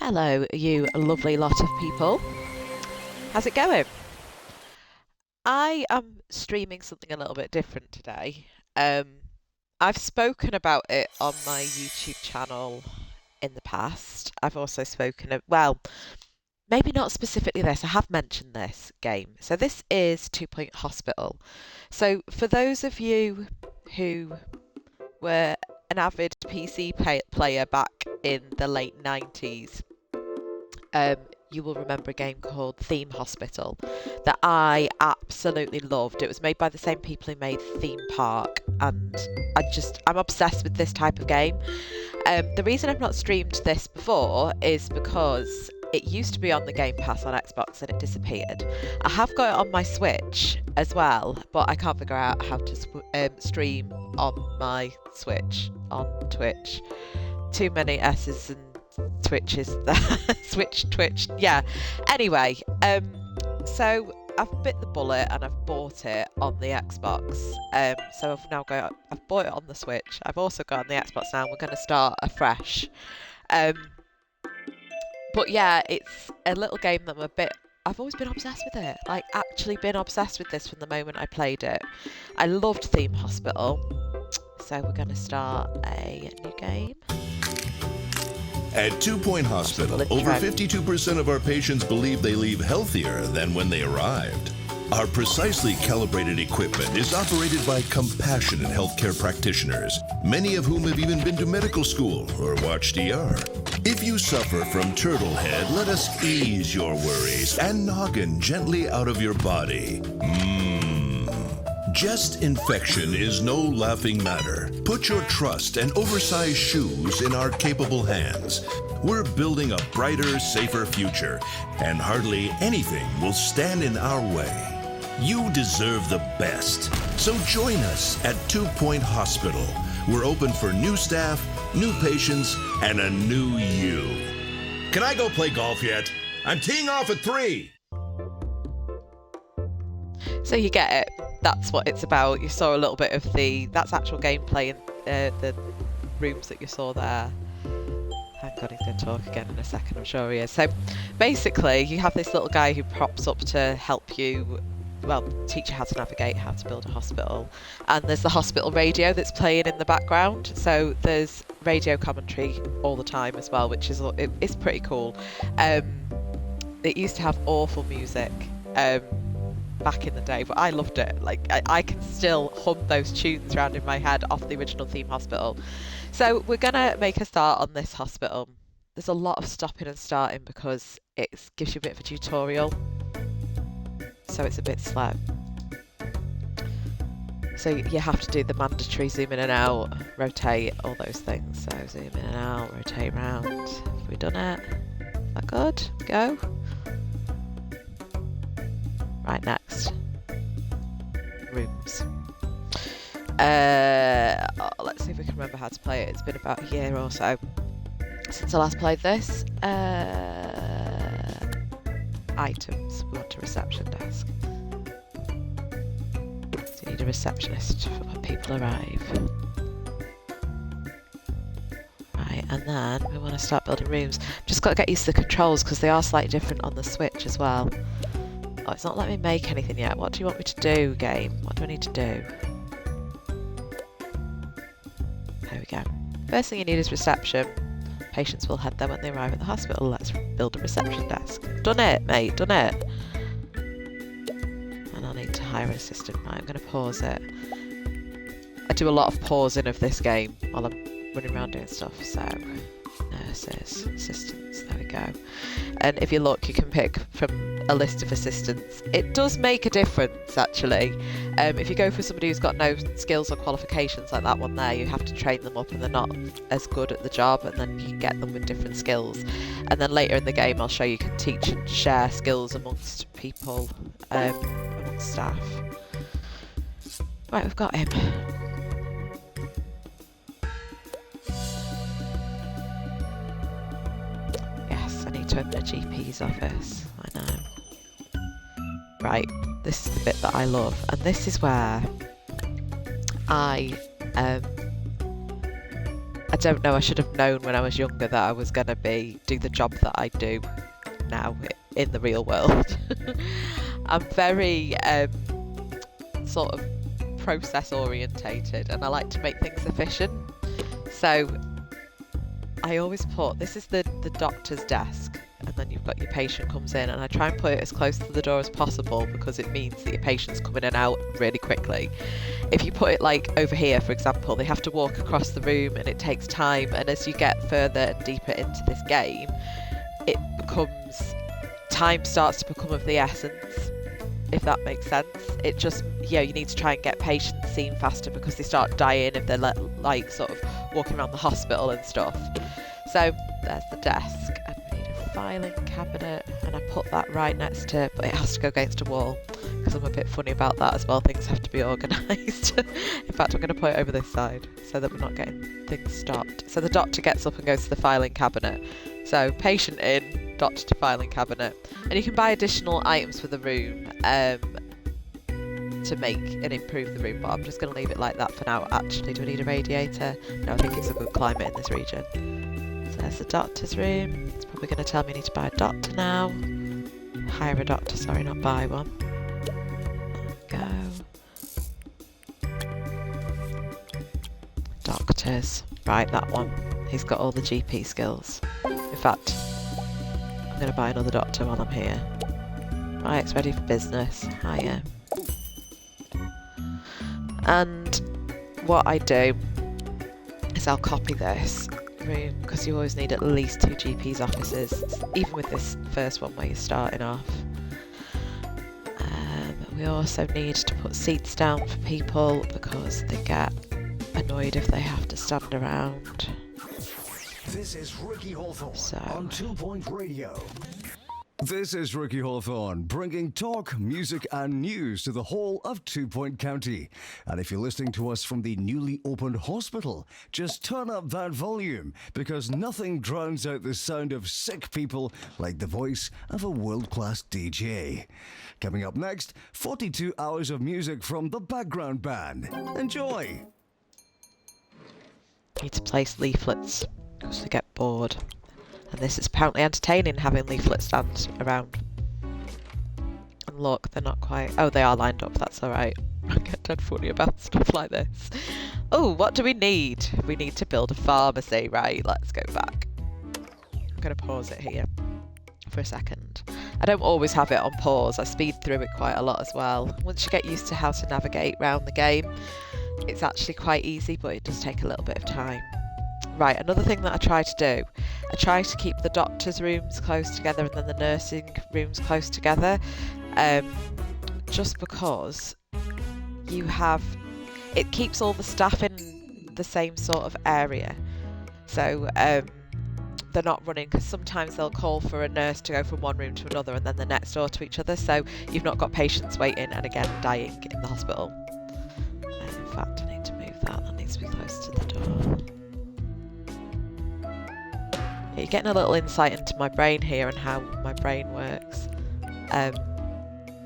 Hello, you lovely lot of people. How's it going? I am streaming something a little bit different today. Um, I've spoken about it on my YouTube channel in the past. I've also spoken of, well, maybe not specifically this. I have mentioned this game. So this is Two Point Hospital. So for those of you who were an avid PC player back in the late 90s, um, you will remember a game called Theme Hospital that I absolutely loved. It was made by the same people who made Theme Park, and I'm obsessed with this type of game. The reason I've not streamed this before is because it used to be on the Game Pass on Xbox and it disappeared. I have got it on my Switch as well, but I can't figure out how to stream on my Switch on Twitch. Too many S's and Twitches there. Twitch. Yeah. Anyway, so I've bit the bullet and I've bought it on the Xbox. So I've bought it on the Switch. I've also got it on the Xbox now. We're going to start afresh. But yeah, it's a little game that I've always been obsessed with it. Like, actually been obsessed with this from the moment I played it. I loved Theme Hospital. So we're going to start a new game. At Two Point Hospital, over 52% of our patients believe they leave healthier than when they arrived. Our precisely calibrated equipment is operated by compassionate healthcare practitioners, many of whom have even been to medical school or watched ER. If you suffer from turtle head, let us ease your worries and noggin gently out of your body. Chest infection is no laughing matter. Put your trust and oversized shoes in our capable hands. We're building a brighter, safer future, and hardly anything will stand in our way. You deserve the best. So join us at Two Point Hospital. We're open for new staff, new patients, and a new you. Can I go play golf yet? I'm teeing off at 3. So you get it. That's what it's about. You saw a little bit of that's actual gameplay in the rooms that you saw there. Hang on, he's going to talk again in a second, I'm sure he is. So basically, you have this little guy who pops up to help you, well, teach you how to navigate, how to build a hospital. And there's the hospital radio that's playing in the background. So there's radio commentary all the time as well, which is it's pretty cool. It used to have awful music. Back in the day, but I loved it. Like, I can still hum those tunes around in my head off the original Theme Hospital. So we're gonna make a start on this hospital. There's a lot of stopping and starting because it gives you a bit of a tutorial, so it's a bit slow. So you have to do the mandatory zoom in and out, rotate, all those things. So zoom in and out, rotate round. Have we done it? Is that good? Go. Right, next. Rooms. Let's see if we can remember how to play it. It's been about a year or so since I last played this. Items. We want a reception desk. So you need a receptionist for when people arrive. Right, and then we want to start building rooms. Just got to get used to the controls because they are slightly different on the Switch as well. Oh, it's not letting me make anything yet. What do you want me to do, game? What do I need to do? There we go. First thing you need is reception. Patients will head there when they arrive at the hospital. Let's build a reception desk. Done it, mate. Done it. And I'll need to hire an assistant. Right, I'm going to pause it. I do a lot of pausing of this game while I'm running around doing stuff. So, nurses, assistants. There we go. And if you look, you can pick from a list of assistants. It does make a difference, actually. If you go for somebody who's got no skills or qualifications like that one there, you have to train them up and they're not as good at the job, and then you get them with different skills. And then later in the game, I'll show you can teach and share skills amongst people, amongst staff. Right, we've got him. Yes, I need to open a GP's office. I know. Right, this is the bit that I love, and this is where I I don't know, I should have known when I was younger that I was going to do the job that I do now in the real world. I'm very sort of process orientated, and I like to make things efficient. So I always put, this is the doctor's desk, and then you've got your patient comes in, and I try and put it as close to the door as possible because it means that your patient's come in and out really quickly. If you put it like over here, for example, they have to walk across the room and it takes time, and as you get further and deeper into this game, time starts to become of the essence, if that makes sense. It just, you need to try and get patients seen faster because they start dying if they're like sort of walking around the hospital and stuff. So there's the desk, and we need a filing cabinet, and I put that right next to, but it has to go against a wall because I'm a bit funny about that as well. Things have to be organised. In fact, I'm going to put it over this side so that we're not getting things stopped. So the doctor gets up and goes to the filing cabinet. So patient in, doctor to filing cabinet. And you can buy additional items for the room to make and improve the room, but I'm just going to leave it like that for now. Actually, do we need a radiator? No, I think it's a good climate in this region. So there's the doctor's room. It's probably going to tell me I need to buy a doctor now. Hire a doctor, sorry, not buy one. Go. Doctors. Right, that one. He's got all the GP skills. In fact, I'm going to buy another doctor while I'm here. Right, it's ready for business. Hire. And what I do is I'll copy this room because you always need at least 2 GP's offices, even with this first one where you're starting off. We also need to put seats down for people because they get annoyed if they have to stand around. This is Ricky Hawthorne on 2 Point Radio. This is Ricky Hawthorne, bringing talk, music, and news to the whole of 2 Point County. And if you're listening to us from the newly opened hospital, just turn up that volume, because nothing drowns out the sound of sick people like the voice of a world-class DJ. Coming up next, 42 hours of music from the background band. Enjoy! Need to place leaflets because they get bored. And this is apparently entertaining, having leaflet stands around. And look, they're not quite... Oh, they are lined up, that's alright. I get dead funny about stuff like this. Oh, what do we need? We need to build a pharmacy. Right, let's go back. I'm going to pause it here for a second. I don't always have it on pause. I speed through it quite a lot as well. Once you get used to how to navigate around the game, it's actually quite easy, but it does take a little bit of time. Right, another thing that I try to do, I try to keep the doctor's rooms close together and then the nursing rooms close together, just because it keeps all the staff in the same sort of area. So they're not running, because sometimes they'll call for a nurse to go from one room to another and then they're next door to each other, so you've not got patients waiting and again dying in the hospital. In fact, I need to move that needs to be close to the door. You're getting a little insight into my brain here and how my brain works. I'm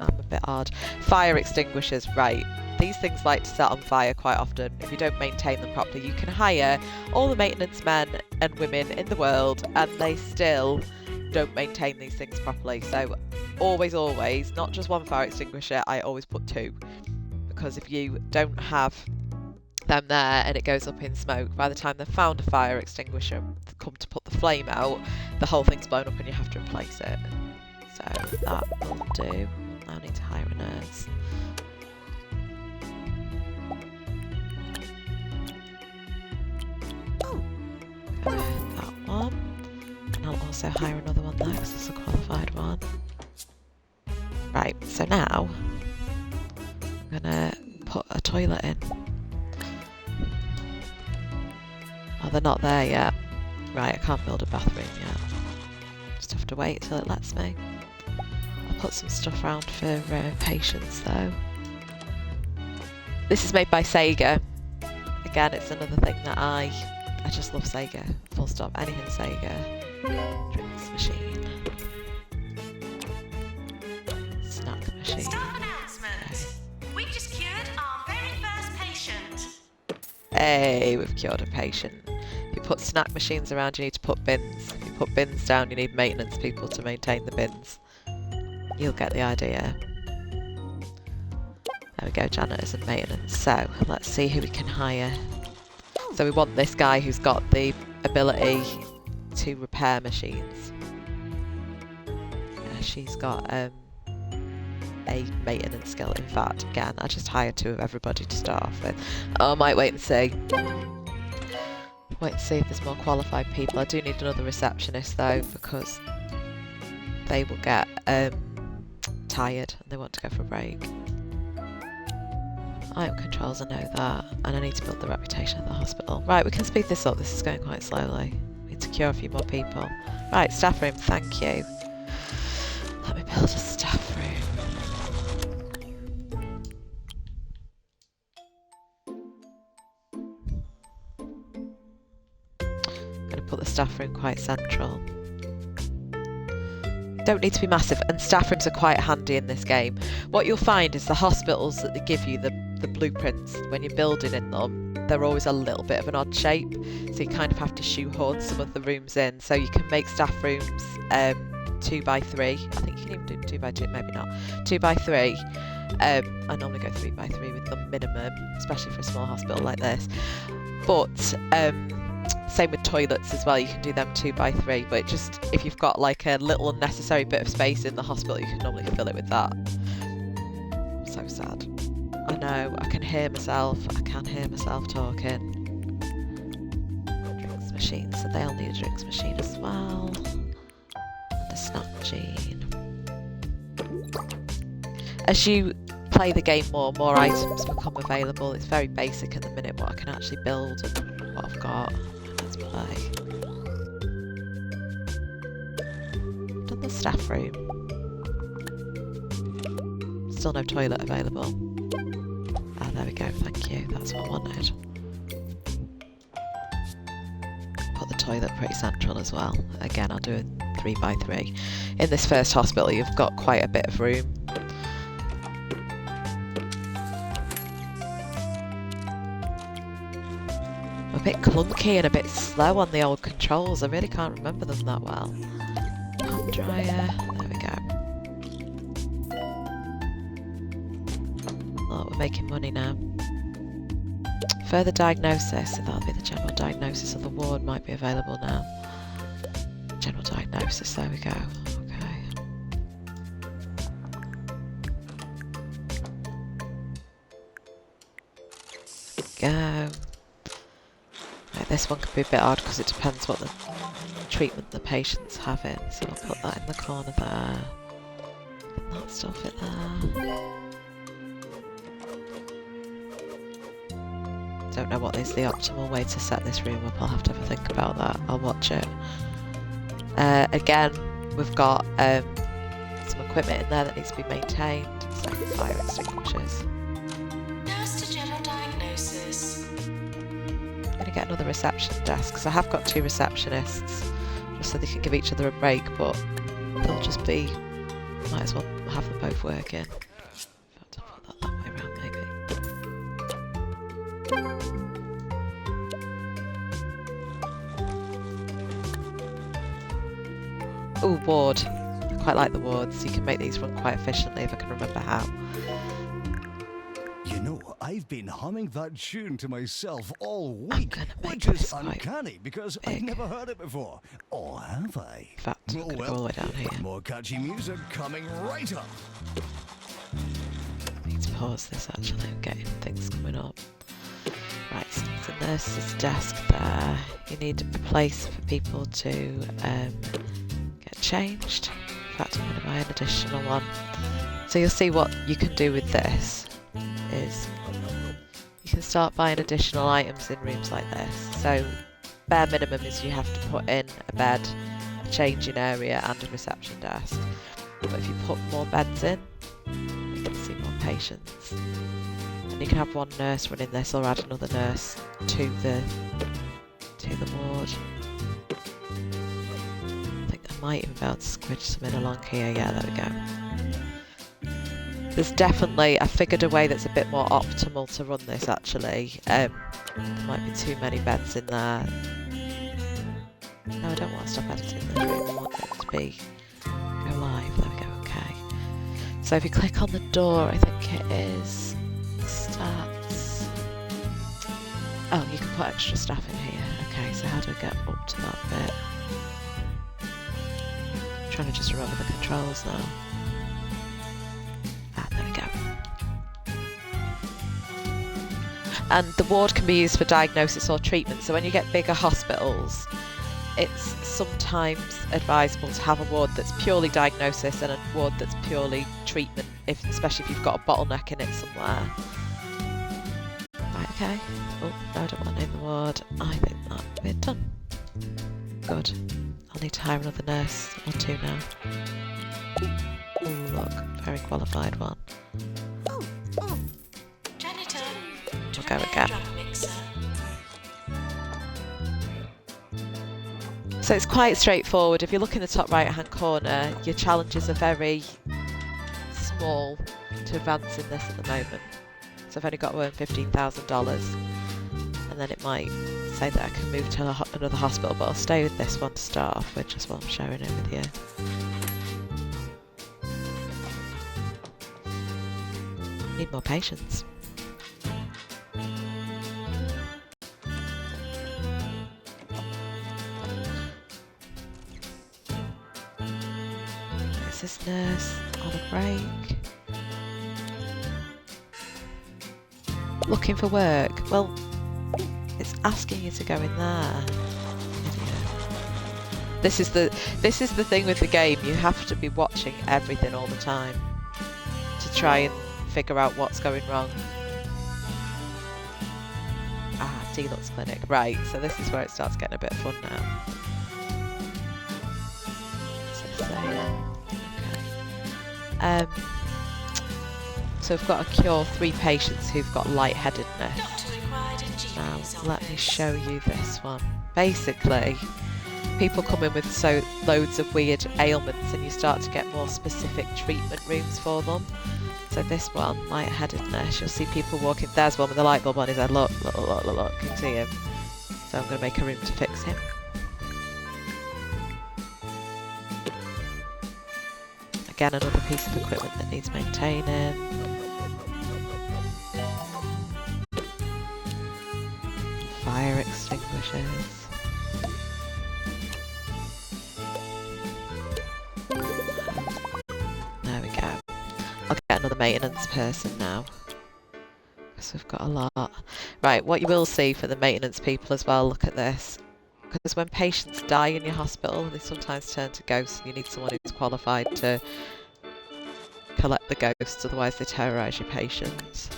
a bit odd. Fire extinguishers, right. These things like to set on fire quite often if you don't maintain them properly. You can hire all the maintenance men and women in the world and they still don't maintain these things properly. So always, not just one fire extinguisher, I always put 2. Because if you don't have them there and it goes up in smoke, by the time they've found a fire extinguisher, come to put the flame out, the whole thing's blown up and you have to replace it. So that will do. I need to hire a nurse. That one. And I'll also hire another one there because it's a qualified one. Right, so now I'm gonna put a toilet in. Oh, they're not there yet. Right, I can't build a bathroom yet. Just have to wait till it lets me. I'll put some stuff around for patients though. This is made by Sega. Again, it's another thing that I just love Sega. Full stop. Anything Sega. Drinks machine. Snack machine. Staff announcement. We've just cured our very first patient. Hey, we've cured a patient. Who put snack machines around, you need to put bins. If you put bins down, you need maintenance people to maintain the bins. You'll get the idea. There we go, janitors and maintenance. So, let's see who we can hire. So we want this guy who's got the ability to repair machines. She's got a maintenance skill. In fact, again, I just hired 2 of everybody to start off with. I might wait and see. Wait and see if there's more qualified people. I do need another receptionist though, because they will get tired and they want to go for a break. Item controls, I know that, and I need to build the reputation of the hospital. Right, we can speed this up. This is going quite slowly. We need to cure a few more people. Right, staff room, thank you. Let me build a staff room. I'm going to put the staff room quite central. Don't need to be massive, and staff rooms are quite handy in this game. What you'll find is the hospitals that they give you, the blueprints, when you're building in them, they're always a little bit of an odd shape, so you kind of have to shoehorn some of the rooms in. So you can make staff rooms 2 by 3. I think you can even do 2 by 2, maybe not. 2 by 3. I normally go 3 by 3 with the minimum, especially for a small hospital like this. But same with toilets as well, you can do them 2 by 3, but just if you've got like a little unnecessary bit of space in the hospital, you can normally fill it with that. So sad. I know, I can hear myself talking. Drinks machine, so they'll need a drinks machine as well. And a snack machine. As you play the game more items become available. It's very basic at the minute what I can actually build and what I've got. Let's play. Done the staff room. Still no toilet available. Ah, there we go, thank you, that's what I wanted. Put the toilet pretty central as well. Again, I'll do a 3 by 3. In this first hospital, you've got quite a bit of room. I'm a bit clunky and a bit slow on the old controls. I really can't remember them that well. Hand dryer, there we go. Oh, we're making money now. Further diagnosis, so that'll be the general diagnosis of the ward, might be available now. General diagnosis, there we go. Okay. Go. Right, this one could be a bit odd because it depends what the treatment the patient's having, so I'll put that in the corner there. Can that still fit there? Don't know what is the optimal way to set this room up. I'll have to have a think about that. I'll watch it. Again, we've got some equipment in there that needs to be maintained. So fire extinguishers. Nurse to general diagnosis. I'm going to get another reception desk because I have got 2 receptionists, just so they can give each other a break. But they'll just be. Might as well have them both working. In fact, I'll put that way around maybe. Ooh, ward. I quite like the wards. You can make these run quite efficiently if I can remember how. You know, I've been humming that tune to myself all I'm week, gonna make which is this quite uncanny because I've big. never heard it before. Or have I? In fact, I'm Oh, going to go all the way down here. more catchy music coming right up. I need to pause this actually. I'm getting things coming up. Right, so the nurse's desk there. You need a place for people to get changed. In fact, I'm going to buy an additional one. So you'll see what you can do with this is you can start buying additional items in rooms like this. So bare minimum is you have to put in a bed, a changing area and a reception desk. But if you put more beds in, you can see more patients. And you can have one nurse running this or add another nurse to the ward. I think I might even be able to squidge some in along here. Yeah, there we go. There's definitely, I figured a way that's a bit more optimal to run this actually. There might be too many beds in there. No, I don't want to stop editing the room. I want it to be go live. There we go. Okay. So if you click on the door, I think it is stats. Oh, you can put extra stuff in here. Okay, so how do I get up to that bit? I'm trying to just remember the controls now. Ah, there we go. And the ward can be used for diagnosis or treatment. So when you get bigger hospitals, it's sometimes advisable to have a ward that's purely diagnosis and a ward that's purely treatment, especially if you've got a bottleneck in it somewhere. Right, okay. Oh, no, I don't want to name the ward. I think that we're done. Good. I'll need to hire another nurse or two now. Oh, look, very qualified one. Janitor, We'll go again. drum mixer. So it's quite straightforward. If you look in the top right hand corner, your challenges are very small to advance in this at the moment. So I've only got to earn $15,000 and then it might say that I can move to another hospital, but I'll stay with this one to start off with just while I'm sharing it with you. Need more patience. Is this nurse on a break? Looking for work. Well, it's asking you to go in there. Idiot. This is the thing with the game. You have to be watching everything all the time to try and figure out what's going wrong. Ah, Deluxe Clinic. Right, so this is where it starts getting a bit of fun now. So so we've got to cure 3 patients who've got lightheadedness. Doctor required in Now, GP's let me office. show you this one. Basically, people come in with loads of weird ailments and you start to get more specific treatment rooms for them. So this one, lightheadedness, you'll see people walking. There's one with a light bulb on his head. Look, look, look, look, look. Can you see him? So I'm going to make a room to fix him. Again, another piece of equipment that needs maintaining. Fire extinguishers. There we go. I'll get another maintenance person now. Because we've got a lot. Right, what you will see for the maintenance people as well, look at this. Because when patients die in your hospital, they sometimes turn to ghosts and you need someone who's qualified to collect the ghosts, otherwise they terrorise your patients.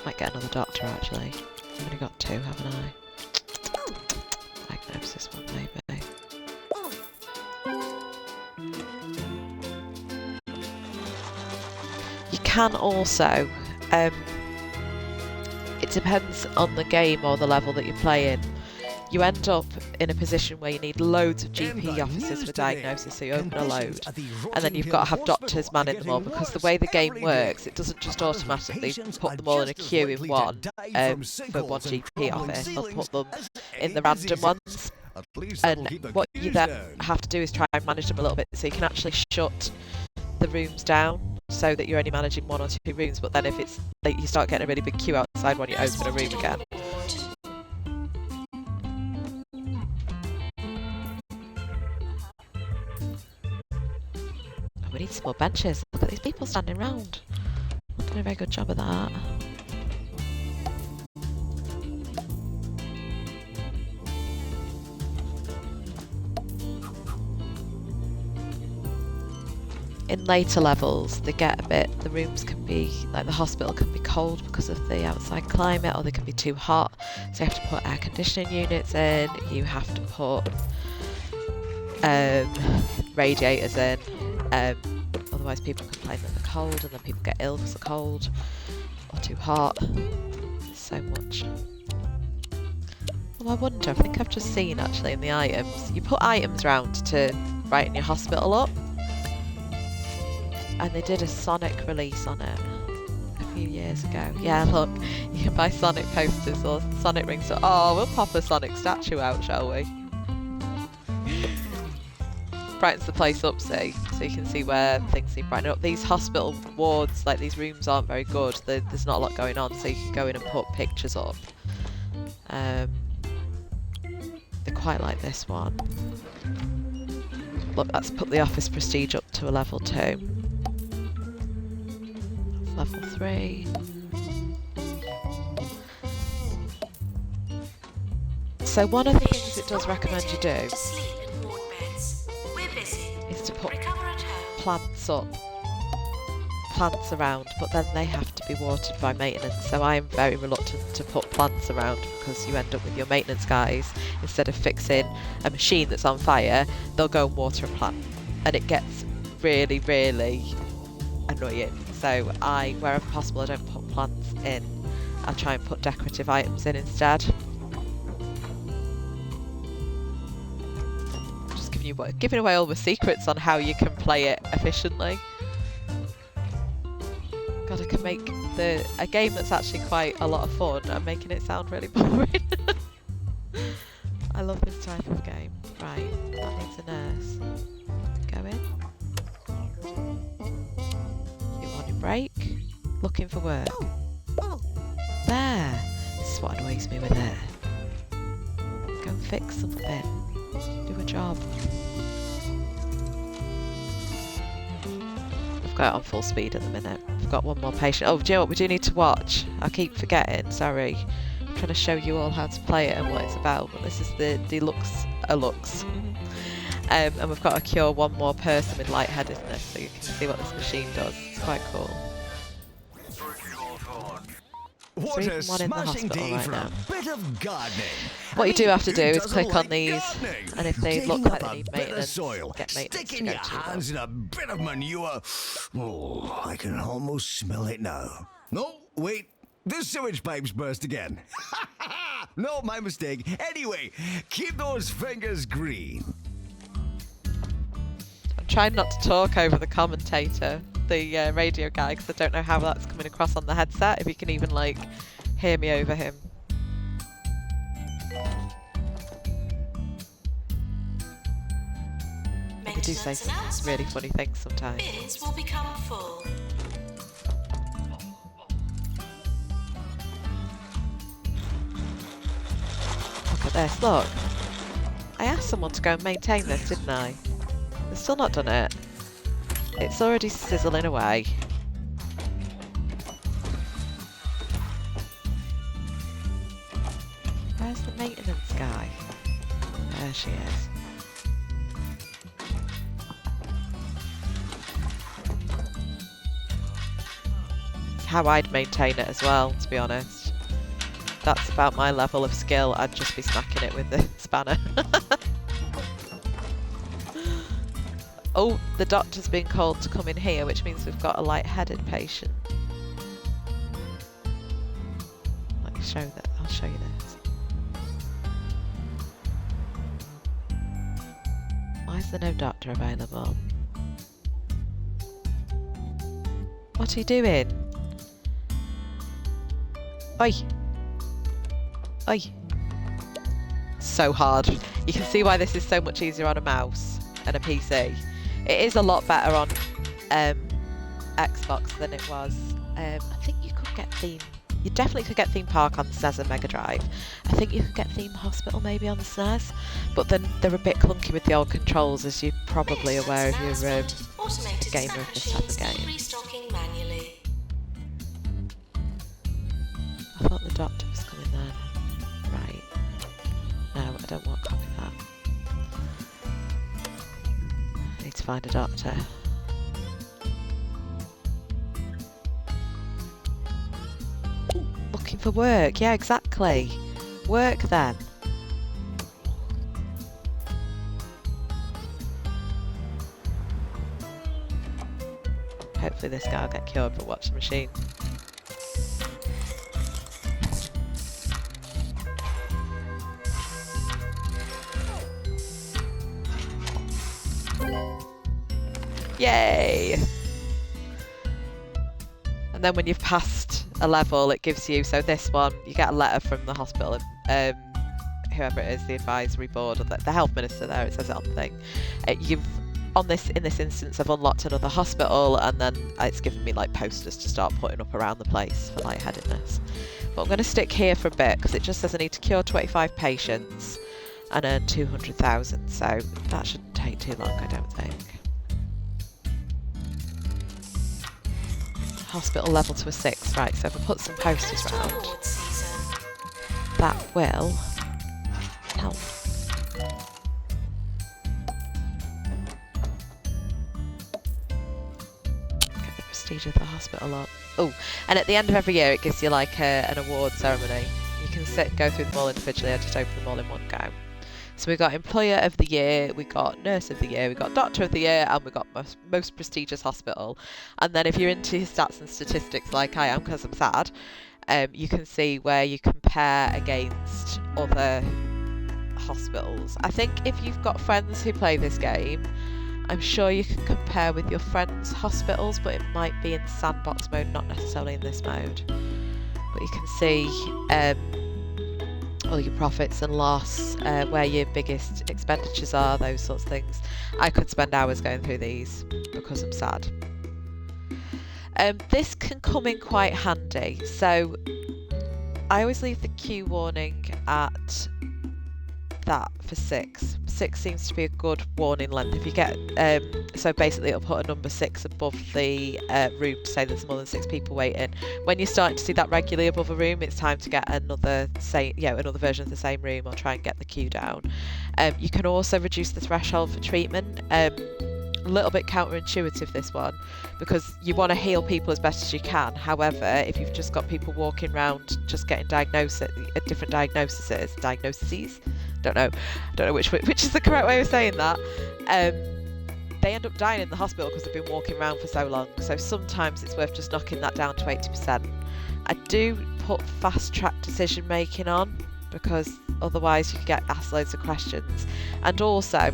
Might get another doctor actually. I've only got 2, haven't I? Diagnosis one maybe. You can also, it depends on the game or the level that you're playing. You end up in a position where you need loads of GP offices for diagnosis, so you open a load. And then you've got to have doctors manning them all, because the way the game works, it doesn't just automatically put them all in a queue in one for one GP office. They'll put them in the random ones. And what you then have to do is try and manage them a little bit, so you can actually shut the rooms down so that you're only managing 1 or 2 rooms. But then if it's like you start getting a really big queue outside when you open a room again. We need some more benches. Look at these people standing round. Not doing a very good job of that. In later levels, they get a bit, the rooms can be, like the hospital can be cold because of the outside climate, or they can be too hot. So you have to put air conditioning units in, you have to put radiators in. Otherwise people complain that they're cold and then people get ill because they're cold or too hot. So much. Well, I wonder, I think I've just seen actually in the items, you put items round to brighten your hospital up, and they did a Sonic release on it. a few years ago. Yeah, look, you can buy Sonic posters or Sonic rings. So, oh, we'll pop a Sonic statue out, shall we? Brightens the place up, see, so you can see where things need brightening up. These hospital wards, like these rooms, aren't very good. There's not a lot going on, so you can go in and put pictures up. They quite like this one. Look, that's put the office prestige up to a level 2. Level 3. So one of the things it does recommend you do is to put plants up, plants around, but then they have to be watered by maintenance. So I am very reluctant to put plants around because you end up with your maintenance guys, instead of fixing a machine that's on fire, they'll go and water a plant, and it gets really, really annoying. So wherever possible, I don't put plants in. I try and put decorative items in instead. Giving away all the secrets on how you can play it efficiently. God, I can make a game that's actually quite a lot of fun and making it sound really boring. I love this type of game. Right, that needs a nurse. Go in. You want your break? Looking for work. There! This is what annoys me with it. Go and fix something. Do a job. I've got it on full speed at the minute. I've got one more patient. Oh, do you know what we do need to watch? I keep forgetting, sorry. I'm trying to show you all how to play it and what it's about, but this is the Deluxe Alux. And we've got to cure one more person with lightheadedness, so you can see what this machine does. It's quite cool. What a smashing day right for now. a bit of gardening. What you do have to Who do is doesn't click on like these, gardening? and if they look Digging like up they need a bit of maintenance, soil, get maintenance to sticking go your to hands in a bit of manure. Oh, I can almost smell it now. No, wait. The sewage pipes burst again. No, my mistake. Anyway, keep those fingers green. I'm trying not to talk over the commentator, the radio guy, because I don't know how that's coming across on the headset, if you can even, like, hear me over him. They do say some really funny things sometimes. Bins will become full. Look at this, look. I asked someone to go and maintain this, didn't I? They've still not done it. It's already sizzling away. Where's the maintenance guy? There she is. It's how I'd maintain it as well, to be honest. That's about my level of skill. I'd just be smacking it with the spanner. Oh, the doctor's been called to come in here, which means we've got a light-headed patient. Let me show that. I'll show you this. Why is there no doctor available? What are you doing? Oi! Oi! So hard. You can see why this is so much easier on a mouse and a PC. It is a lot better on Xbox than it was. I think you could get Theme. You definitely could get Theme Park on the SNES and Mega Drive. I think you could get Theme Hospital maybe on the SNES, but then they're a bit clunky with the old controls, as you're probably aware if you're a gamer of this type of game. Restocking manually. I thought the doctor was coming then. Right. No, I don't want to copy that. I need to find a doctor. Looking for work. Yeah, exactly. Work then. Hopefully this guy will get cured, but watch the machine. Yay! And then when you've passed a level, it gives you, so this one, you get a letter from the hospital, whoever it is, the advisory board or the health minister there, it says it on the thing. In this instance, I've unlocked another hospital, and then it's given me like posters to start putting up around the place for lightheadedness. But I'm going to stick here for a bit because it just says I need to cure 25 patients and earn 200,000, so that shouldn't take too long, I don't think. Hospital level to a 6, right, so if I put some posters around, Award season. that will help. Get the prestige of the hospital up. Oh, and at the end of every year it gives you like an award ceremony. You can go through them all individually, I just open them all in one go. So we got Employer of the Year, we got Nurse of the Year, we got Doctor of the Year, and we got most Prestigious Hospital. And then if you're into stats and statistics like I am, because I'm sad, you can see where you compare against other hospitals. I think if you've got friends who play this game, I'm sure you can compare with your friends' hospitals, but it might be in sandbox mode, not necessarily in this mode. But you can see all your profits and loss, where your biggest expenditures are, those sorts of things. I could spend hours going through these because I'm sad. This can come in quite handy. So I always leave the queue warning at that for 6. 6 seems to be a good warning length. If you get so basically it'll put a number 6 above the room to say there's more than 6 people waiting. When you're starting to see that regularly above a room, it's time to get another version of the same room or try and get the queue down. You can also reduce the threshold for treatment. A little bit counterintuitive, this one, because you want to heal people as best as you can. However, if you've just got people walking around just getting different diagnoses, don't know which is the correct way of saying that, they end up dying in the hospital because they've been walking around for so long. So sometimes it's worth just knocking that down to 80%. I do put fast track decision making on because otherwise you could get asked loads of questions. And also,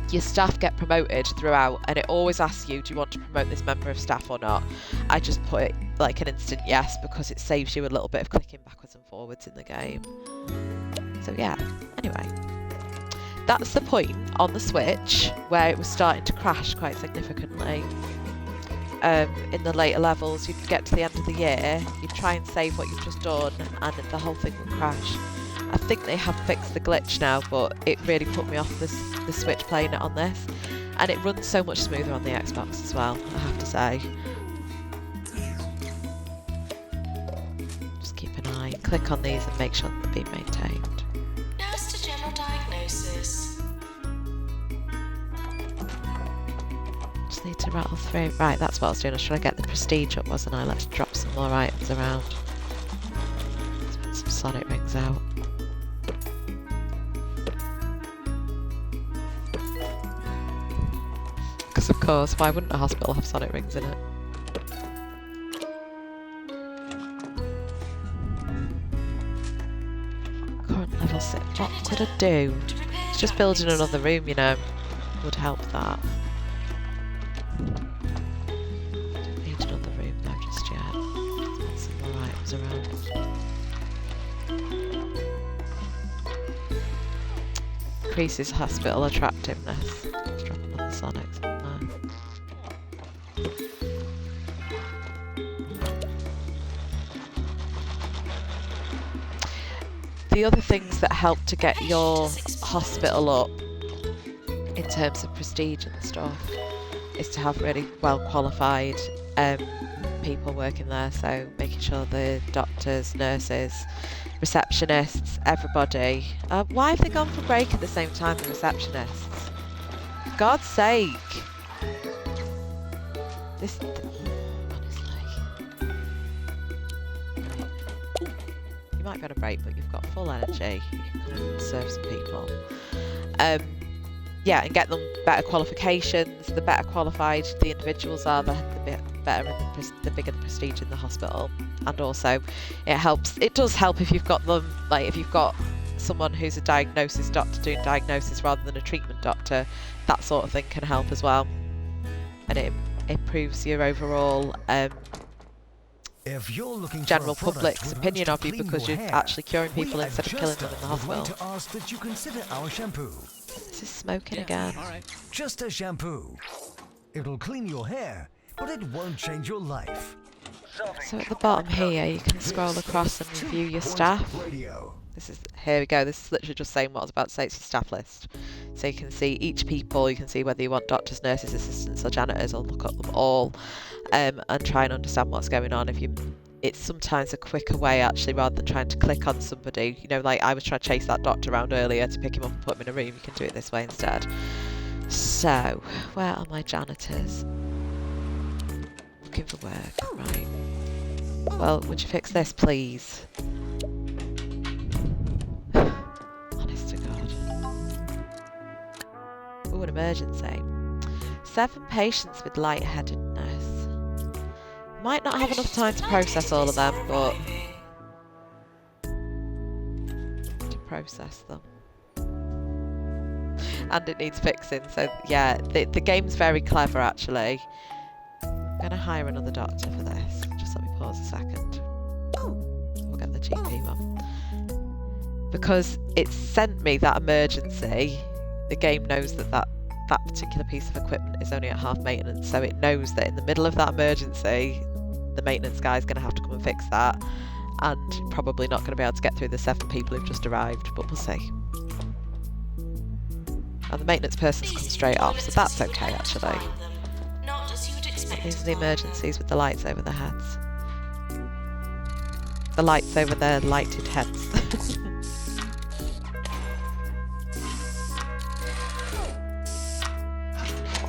your staff get promoted throughout, and it always asks you, do you want to promote this member of staff or not? I just put it like an instant yes because it saves you a little bit of clicking backwards and forwards in the game. So yeah, anyway, that's the point on the Switch where it was starting to crash quite significantly. In the later levels, you'd get to the end of the year, you'd try and save what you've just done, and the whole thing would crash. I think they have fixed the glitch now, but it really put me off the Switch playing it on this. And it runs so much smoother on the Xbox as well, I have to say. Just keep an eye, click on these and make sure they're being maintained. Nurse to general diagnosis. Just need to rattle through. Right, that's what I was doing. I was trying to get the prestige up, wasn't I? Let's drop some more items around. Let's put some sonic rings out. Because of course, why wouldn't a hospital have sonic rings in it? Current level 6. What could I do? It's just building another room, you know, would help that. Don't need another room though just yet. Let's put some more items around. Increases hospital attractiveness. Let's drop another Sonics on there. The other things that help to get your hospital up in terms of prestige and stuff is to have really well qualified people working there, so making sure the doctors, nurses, receptionists, everybody. Why have they gone for break at the same time, the receptionists? For God's sake! This, honestly. You might be on a break, but you've got full energy. You can come and serve some people. Yeah, and get them better qualifications. The better qualified the individuals are, the better and the bigger the prestige in the hospital. And also, it does help if you've got them, like if you've got someone who's a diagnosis doctor doing diagnosis rather than a treatment doctor, that sort of thing can help as well. And it improves your overall If you're looking general for a product public's with opinion roots of to you clean because your you're hair, actually curing people we instead of at killing them in Justa the would like hospital. to ask that you consider our shampoo. This is smoking again. Just a shampoo. It'll clean your hair, but it won't change your life. So at the bottom here, you can scroll across and review your staff. Here we go. This is literally just saying what I was about to say. It's your staff list. So you can see each people. You can see whether you want doctors, nurses, assistants, or janitors, or look up them all, and try and understand what's going on. It's sometimes a quicker way actually, rather than trying to click on somebody. You know, like I was trying to chase that doctor around earlier to pick him up and put him in a room. You can do it this way instead. So where are my janitors? Looking for work, right? Well, would you fix this, please? Honest to God. Oh, an emergency. 7 patients with lightheadedness. Might not have enough time to process all of them, but to process them. And it needs fixing, so yeah, the game's very clever actually. I'm going to hire another doctor for this. Just let me pause a second. We'll get the GP one. Because it sent me that emergency, the game knows that particular piece of equipment is only at half maintenance, so it knows that in the middle of that emergency, the maintenance guy is going to have to come and fix that, and probably not going to be able to get through the 7 people who've just arrived, but we'll see. And the maintenance person's come straight off, so that's okay actually. These are the emergencies with the lights over their heads. The lights over their lighted heads.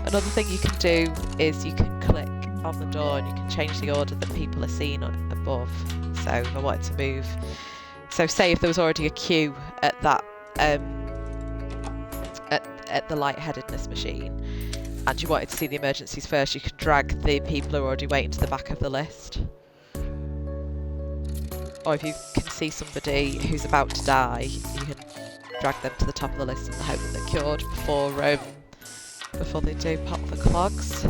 Another thing you can do is you can click on the door and you can change the order that people are seen above. So if I wanted to move, so say if there was already a queue at that at the lightheadedness machine, and you wanted to see the emergencies first, you could drag the people who are already waiting to the back of the list. Or if you can see somebody who's about to die, you can drag them to the top of the list in the hope that they're cured before they do pop the clogs.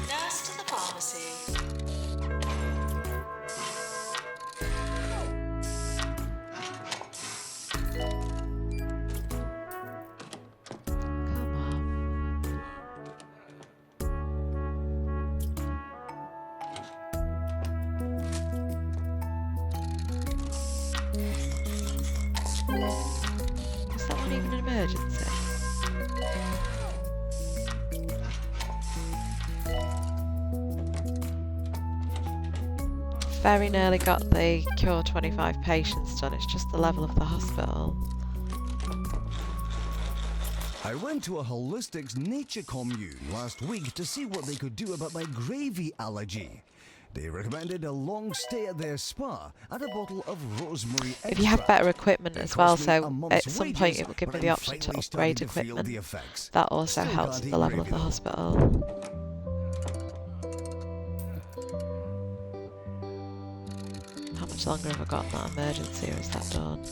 Nurse to the pharmacy. Come on. Is that one even an emergency? Very nearly got the cure 25 patients done. It's just the level of the hospital. I went to a holistics nature commune last week to see what they could do about my gravy allergy. They recommended a long stay at their spa and a bottle of rosemary extract. If you have better equipment It as well, cost me a so month's at some wages, point it will give me but the I'm option to finally upgrade starting to feel equipment. the effects. That also Still helps can't with the eat level of gravy the though. hospital. How much longer have I got in that emergency, or is that done?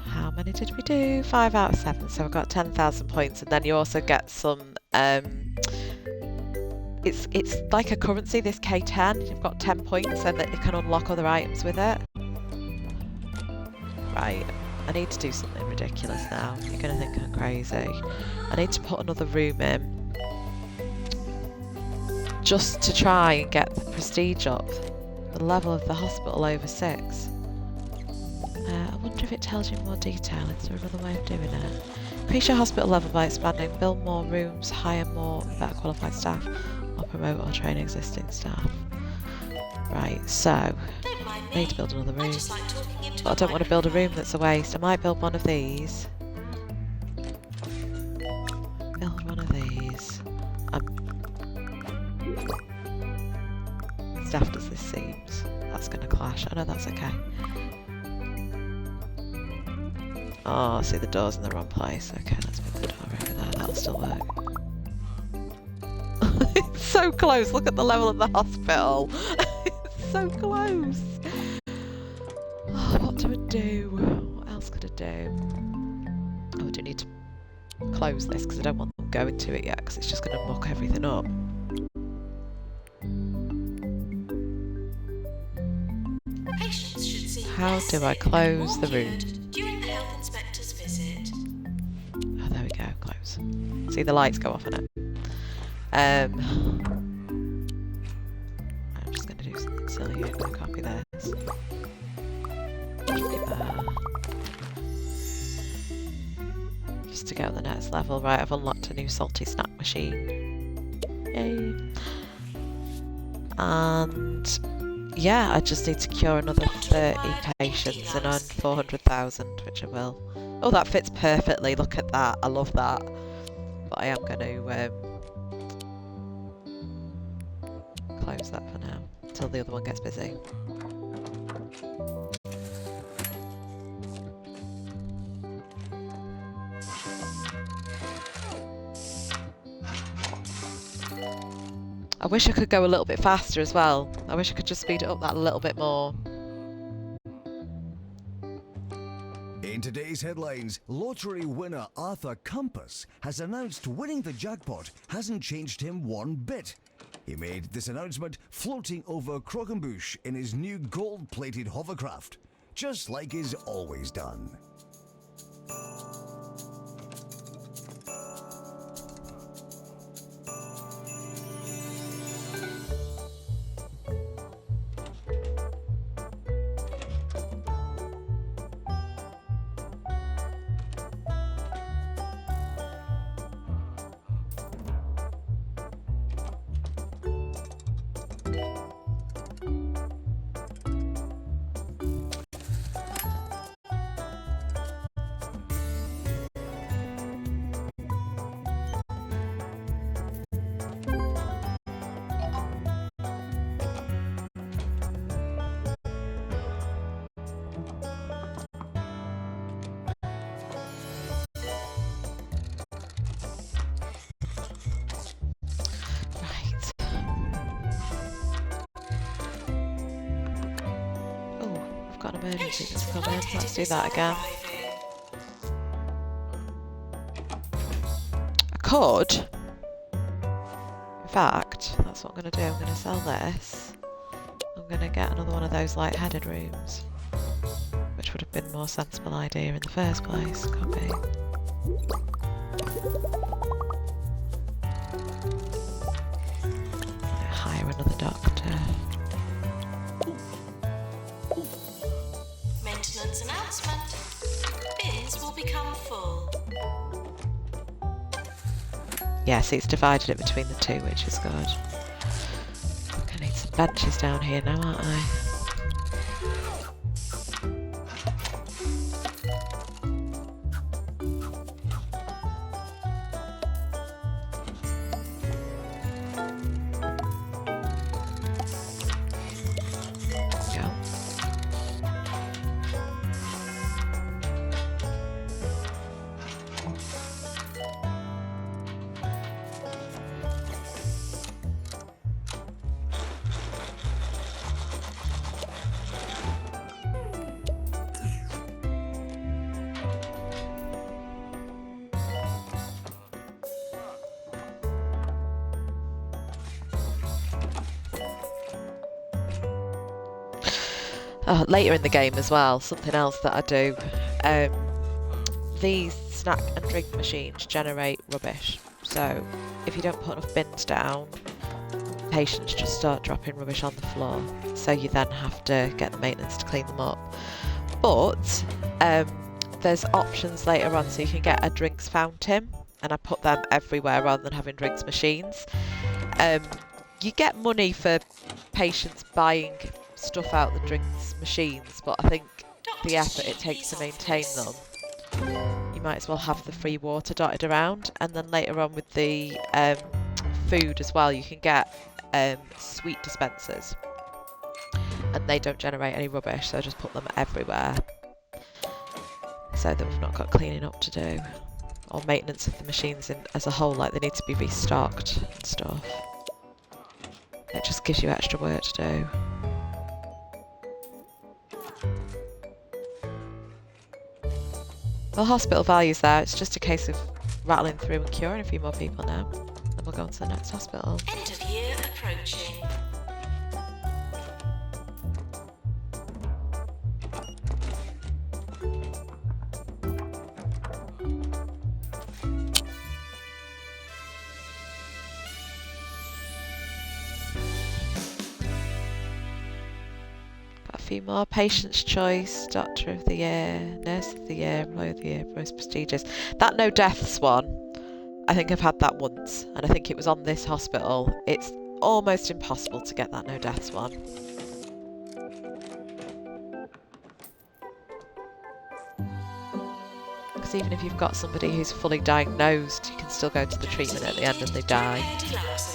How many did we do? 5 out of 7, so I've got 10,000 points, and then you also get some, it's like a currency, this K10, you've got 10 points so that you can unlock other items with it. Right, I need to do something ridiculous now, you're going to think I'm crazy. I need to put another room in, just to try and get the prestige up, the level of the hospital over 6. I wonder if it tells you more detail. Is there another way of doing it? Increase your hospital level by expanding, build more rooms, hire more better qualified staff, or not promote or train existing staff. Right, so Don't mind I me. need to build another I room. just like talking into But I a don't want to build a room microphone. that's a waste. I might build one of these. Build one of these. As daft as this seems, that's going to clash. I know that's okay. Oh, see, the door's in the wrong place. Okay, let's put the door over there. That'll still work. It's so close. Look at the level of the hospital. It's so close. Oh, what do I do? What else could I do? Oh, I do need to close this because I don't want them going to it yet because it's just going to muck everything up. Patients should see How less do I sick and close more the room? cured during the health inspector's visit. Oh, there we go. Close. See, the lights go off on it. I'm just going to do something silly here. I'm going to copy this. Copy that. Just to get on the next level. Right, I've unlocked a new salty snack machine. Yay. And yeah, I just need to cure another 30 patients and earn 400,000, which I will. Oh, that fits perfectly. Look at that. I love that. But I am going to close that for now until the other one gets busy. I wish I could go a little bit faster as well. I wish I could just speed it up that a little bit more. In today's headlines, lottery winner Arthur Compass has announced winning the jackpot hasn't changed him one bit. He made this announcement floating over Croquembouche in his new gold-plated hovercraft, just like he's always done. Right. Oh, I've got an emergency Patient that's come in. lightheadedness Let's do that again. arriving. I could. In fact, that's what I'm going to do. I'm going to sell this. I'm going to get another one of those light-headed rooms, which would have been a more sensible idea in the first place. Copy. Hire another doctor. Maintenance announcement. Bins will become full. Yeah, see, it's divided it between the two, which is good. I need some benches down here now, aren't I? There we go. Later in the game as well, something else that I do. These snack and drink machines generate rubbish. So if you don't put enough bins down, patients just start dropping rubbish on the floor. So you then have to get the maintenance to clean them up. But there's options later on, so you can get a drinks fountain, and I put them everywhere rather than having drinks machines. you get money for patients buying stuff out the drinks machines, but I think the effort it takes to maintain them, you might as well have the free water dotted around. And then later on with the food as well, you can get sweet dispensers, and they don't generate any rubbish, so just put them everywhere so that we've not got cleaning up to do or maintenance of the machines as a whole, like they need to be restocked and stuff. It just gives you extra work to do. Well, hospital value's there, it's just a case of rattling through and curing a few more people now. Then we'll go on to the next hospital. End of year approaching. Got a few more. Patient's Choice, Doctor of the Year, Nurse of the Year, Employee of the Year, most prestigious. That no deaths one, I think I've had that once, and I think it was on this hospital. It's almost impossible to get that no deaths one. Because even if you've got somebody who's fully diagnosed, you can still go to the treatment at the end and they die. Deluxe.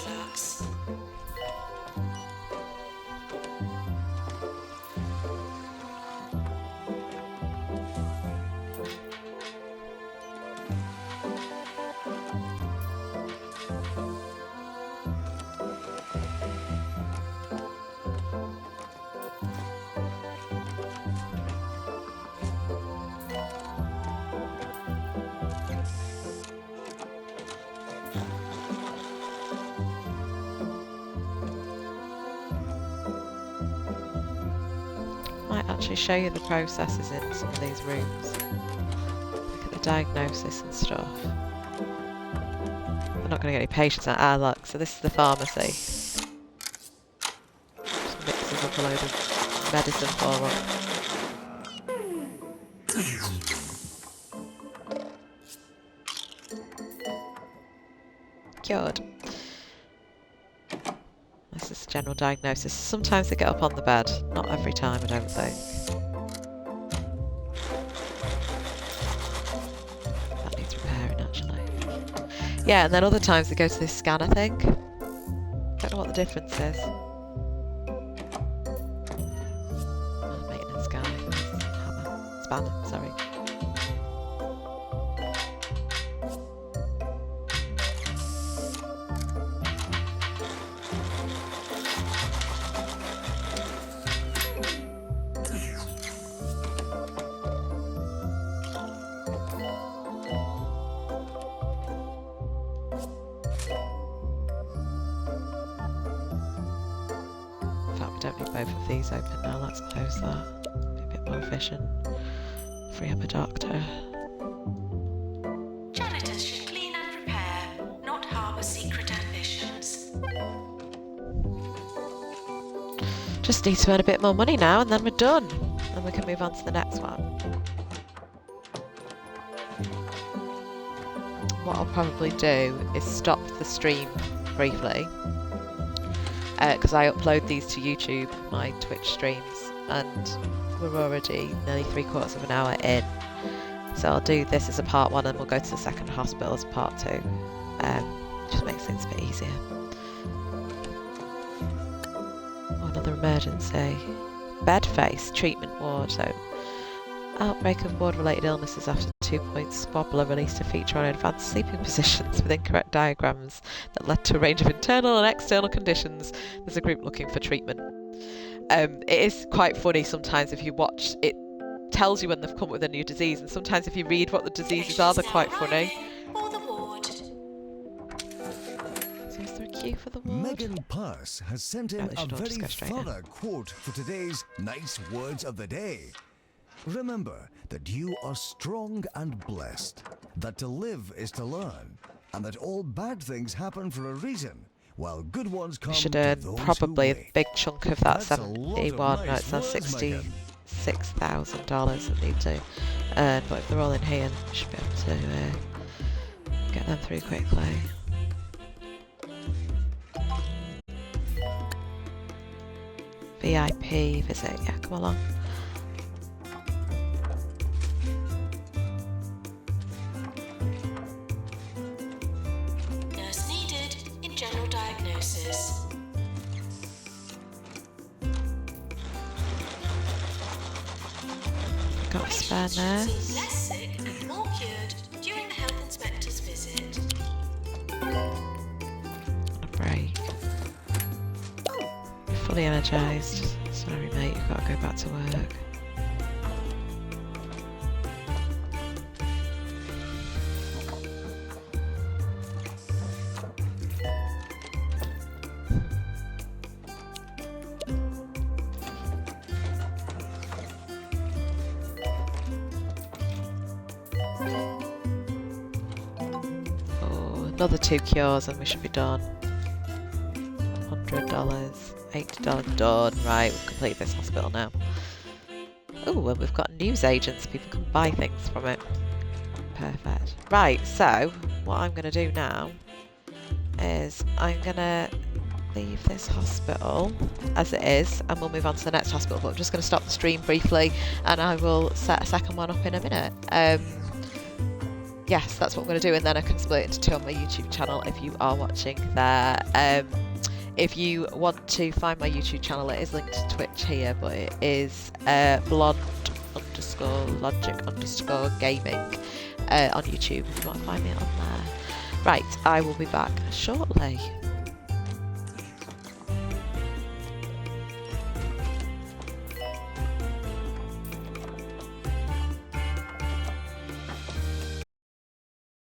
Might actually show you the processes in some of these rooms. Look at the diagnosis and stuff. We're not going to get any patients out. Ah, look, so this is the pharmacy. Just mixes up a load of medicine for them. Cured. This is general diagnosis. Sometimes they get up on the bed. Not every time, I don't think. That needs repairing, actually. Yeah, and then other times they go to this scanner thing. Don't know what the difference is. Maintenance guy. Hammer. Spanner, sorry. Don't need both of these open now, let's close that. Be a bit more efficient. Free up a doctor. Janitors should clean and prepare, not harbour secret ambitions. Just need to earn a bit more money now and then we're done. And we can move on to the next one. What I'll probably do is stop the stream briefly. Because I upload these to YouTube, my Twitch streams, and we're already nearly 3/4 of an hour in. So I'll do this as a part 1 and we'll go to the second hospital as part 2. Just makes things a bit easier. Oh, another emergency. Bed face, treatment ward. So, outbreak of ward-related illnesses after 2 points squabbler released a feature on advanced sleeping positions with incorrect diagrams that led to a range of internal and external conditions. There's a group looking for treatment. It is quite funny sometimes if you watch, it tells you when they've come up with a new disease, and sometimes if you read what the diseases are, they're quite funny. Or the ward. So is there a queue for the ward? Megan Purse has sent in No, they a should all just very go straight in. thorough quote for today's nice words of the day. Remember that you are strong and blessed, that to live is to learn, and that all bad things happen for a reason, while good ones come We should to earn those probably who a wait. big chunk of that That's a lot of 71. No, nice it's on words, Megan. $66,000 that need to earn, but if they're all in here, we should be able to get them through quickly. VIP visit. Yeah, come along. Nurse needed in general diagnosis. Got a spare Patients should nurse. seem less sick and more cured during the health inspector's visit. On a break. Fully energised. Sorry mate, you've got to go back to work. Oh, another 2 cures and we should be done. $100, $80 done. Right, we've completed this hospital now. Oh, and we've got news agents. People can buy things from it. Perfect. Right, so what I'm going to do now is I'm going to leave this hospital as it is and we'll move on to the next hospital, but I'm just going to stop the stream briefly and I will set a second one up in a minute. Yes, that's what I'm going to do, and then I can split it into 2 on my YouTube channel if you are watching there. If you want to find my YouTube channel, it is linked to Twitch here, but it is blonde_logic_gaming on YouTube if you want to find me on there. Right, I will be back shortly.